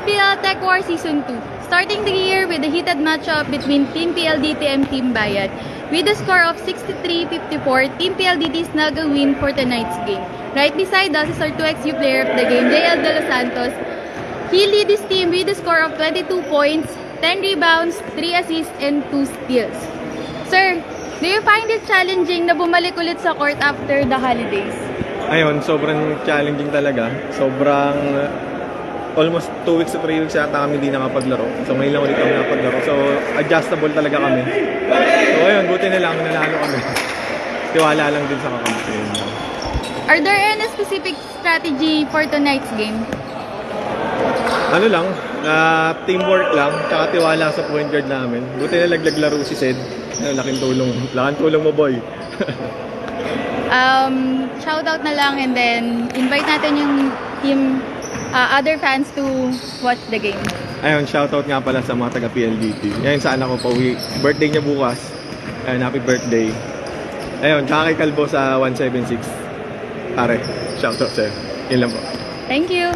PL Tech War Season 2. Starting the year with a heated matchup between Team PLDT and Team Bayad. With a score of 63-54, Team PLDT snag a win for tonight's game. Right beside us is our 2xU player of the game, JL De Los Santos. He lead his team with a score of 22 points, 10 rebounds, 3 assists, and 2 steals. Sir, do you find it challenging na bumalik ulit sa court after the holidays? Ayun, sobrang challenging talaga. Sobrang almost 2 weeks to 3 weeks yata kami hindi nakapaglaro. So ngayon lang ulit kami nakapaglaro. So adjustable talaga kami. So ayun, buti na lang nanalo kami. Tiwala lang din sa kakampi. Are there any specific strategy for tonight's game? Ano lang, teamwork lang, tsaka tiwala sa point guard namin. Buti na laglaglaro si Sed. Laking tulong. Laking tulong mo, boy. Shoutout na lang and then invite natin yung team, other fans to watch the game. Ayun, shoutout nga pala sa mga taga PLDT. Ngayon sa anak ko pauwi. Birthday niya bukas. Ayun, happy birthday. Ayun, tsaka kay Kalbo sa 176. Pare, shoutout sa'yo. Yun lang po. Thank you!